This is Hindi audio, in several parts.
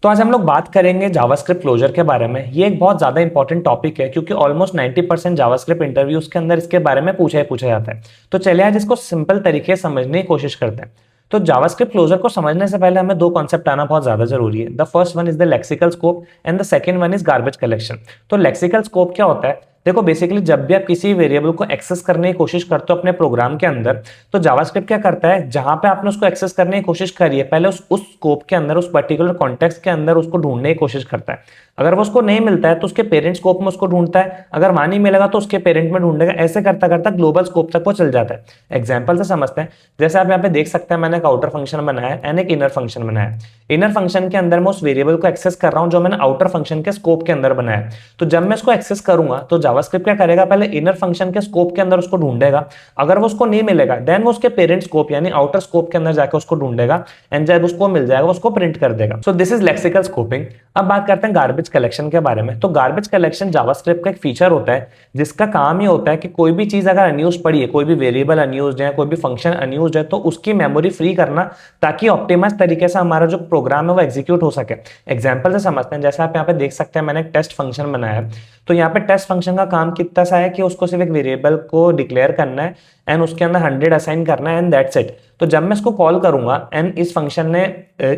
तो आज हम लोग बात करेंगे जावास्क्रिप्ट क्लोजर के बारे में। ये एक बहुत ज्यादा इंपॉर्टेंट टॉपिक है क्योंकि ऑलमोस्ट 90% जावास्क्रिप्ट इंटरव्यूज के अंदर इसके बारे में पूछा ही पूछा जाता है। तो चलिए आज इसको सिंपल तरीके से समझने की कोशिश करते हैं। तो जावास्क्रिप्ट क्लोजर को समझने से पहले हमें दो कॉन्सेप्ट आना बहुत ज्यादा जरूरी है। The first one is the lexical scope and the second one is garbage collection. तो लेक्सिकल स्कोप क्या होता है? देखो बेसिकली जब भी आप किसी वेरिएबल को एक्सेस करने की कोशिश करते हो अपने प्रोग्राम के अंदर, तो जावास्क्रिप्ट क्या करता है, जहां पे आपने उसको एक्सेस करने की कोशिश करी है पहले उस स्कोप के अंदर, उस पर्टिकुलर कॉन्टेक्स्ट के अंदर उसको ढूंढने की कोशिश करता है। अगर वो उसको नहीं मिलता है तो उसके पेरेंट स्कोप में उसको ढूंढता है, अगर वहां नहीं मिलेगा तो उसके पेरेंट में ढूंढेगा। ऐसे करता करता ग्लोबल स्कोप तक वो चल जाता है। एग्जाम्पल से समझते हैं। जैसे आप यहाँ पे देख सकते हैं, मैंने एक आउटर फंक्शन बनाया है एंड एक इनर फंक्शन बनाया है। इनर फंक्शन के अंदर मैं उस वेरिएबल को एक्सेस कर रहा हूं जो मैंने आउटर फंक्शन के स्कोप के अंदर बनाया है। तो जब मैं इसको एक्सेस करूंगा तो जावास्क्रिप्ट क्या करेगा, पहले इनर फंक्शन के स्कोप के अंदर उसको ढूंढेगा। अगर वो उसको नहीं मिलेगा देन वो उसके पेरेंट स्कोप यानी आउटर स्कोप के अंदर जाकर उसको ढूंढेगा एंड जब उसको मिल जाएगा उसको प्रिंट कर देगा। So this is lexical scoping. अब बात करते हैं गार्बेज कलेक्शन के बारे में। तो गार्बेज कलेक्शन जावास्क्रिप्ट का एक फीचर होता है जिसका काम ये होता है कि कोई भी चीज अगर अनयूज्ड पड़ी है, कोई भी वेरिएबल अनयूज्ड है, कोई भी फंक्शन अनयूज्ड है, तो उसकी मेमोरी फ्री करना ताकि ऑप्टिमाइज तरीके से हमारा जो प्रोग्राम है वो एग्जीक्यूट हो सके। एग्जांपल से समझते हैं। जैसे आप यहाँ पे देख सकते हैं, मैंने एक टेस्ट फंक्शन बनाया है। तो यहाँ पे टेस्ट फंक्शन का काम कितना सा है कि उसको सिर्फ एक वेरिएबल को डिक्लेयर करना है एंड उसके अंदर 100 असाइन करना है एंड दैट्स इट। तो जब मैं इसको कॉल करूंगा एंड इस फंक्शन ने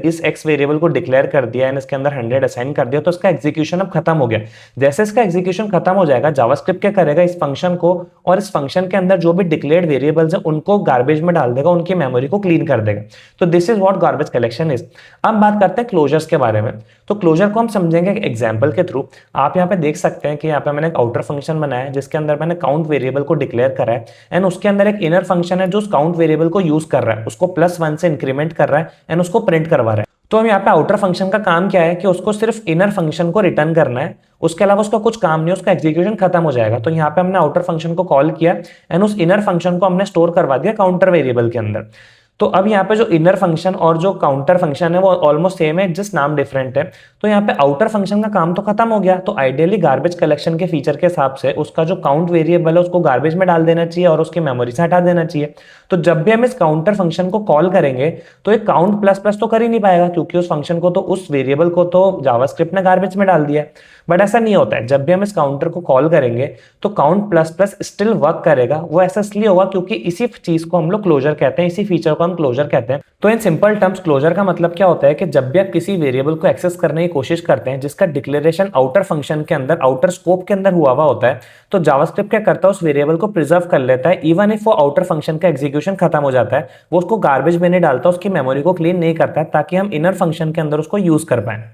इस एक्स वेरिएबल को डिक्लेयर कर दिया एंड इसके अंदर 100 असाइन कर दिया, तो इसका एग्जीक्यूशन अब खत्म हो गया। जैसे इसका एग्जीक्यूशन खत्म हो जाएगा, जावास्क्रिप्ट क्या करेगा, इस फंक्शन को और इस फंक्शन के अंदर जो भी डिक्लेयर्ड वेरिएबल्स है उनको गार्बेज में डाल देगा, उनकी मेमोरी को क्लीन कर देगा। तो this is what garbage collection is. अब बात करते हैं क्लोजर्स के बारे में। तो क्लोजर को हम समझेंगे एक एग्जाम्पल के थ्रू। आप यहाँ पे देख सकते हैं कि यहाँ पे मैंने एक आउटर फंक्शन बनाया है जिसके अंदर मैंने काउंट वेरिएबल को डिक्लेयर करा है एंड उसके अंदर एक इनर फंक्शन है जो उस काउंट वेरिएबल को यूज कर रहा है, उसको +1 से इंक्रीमेंट कर रहा है एंड उसको प्रिंट करवा रहा है। तो हम यहाँ पे आउटर फंक्शन का काम क्या है कि उसको सिर्फ इनर फंक्शन को रिटर्न करना है, उसके अलावा उसका कुछ काम नहीं, उसका एग्जीक्यूशन खत्म हो जाएगा। तो यहाँ पे हमने आउटर फंक्शन को कॉल किया एंड उस इनर फंक्शन को हमने स्टोर करवा दिया काउंटर वेरिएबल के अंदर। तो अब यहाँ पे जो इनर फंक्शन और जो काउंटर फंक्शन है वो ऑलमोस्ट सेम है, जस्ट नाम डिफरेंट है। तो यहाँ पे आउटर फंक्शन का काम तो खत्म हो गया। तो आइडियली गार्बेज कलेक्शन के फीचर के हिसाब से उसका जो काउंट वेरिएबल है उसको गार्बेज में डाल देना चाहिए और उसकी मेमोरी से हटा देना चाहिए। तो जब भी हम इस काउंटर फंक्शन को कॉल करेंगे तो एक काउंट प्लस प्लस तो कर ही नहीं पाएगा क्योंकि उस फंक्शन को तो, उस वेरिएबल को तो जावास्क्रिप्ट ने गार्बेज में डाल दिया है। बट ऐसा नहीं होता है। जब भी हम इस काउंटर को कॉल करेंगे तो count plus plus still work करेगा। वो ऐसा इसलिए होगा क्योंकि इसी चीज को हम लोग क्लोजर कहते हैं, इसी फीचर को हम क्लोजर कहते हैं। तो इन सिंपल टर्म्स क्लोजर का मतलब क्या होता है कि जब भी आप किसी वेरिएबल को एक्सेस करने की कोशिश करते हैं जिसका डिक्लेरेशन आउटर फंक्शन के अंदर, आउटर स्कोप के अंदर हुआ होता है, तो जावास्क्रिप्ट क्या करता है, उस वेरिएबल को प्रिजर्व कर लेता है। इवन इफ वो आउटर फंक्शन का एग्जीक्यूशन खत्म हो जाता है, वो उसको गार्बेज में नहीं डालता, उसकी मेमोरी को क्लीन नहीं करता, ताकि हम इनर फंक्शन के अंदर उसको यूज कर पाए।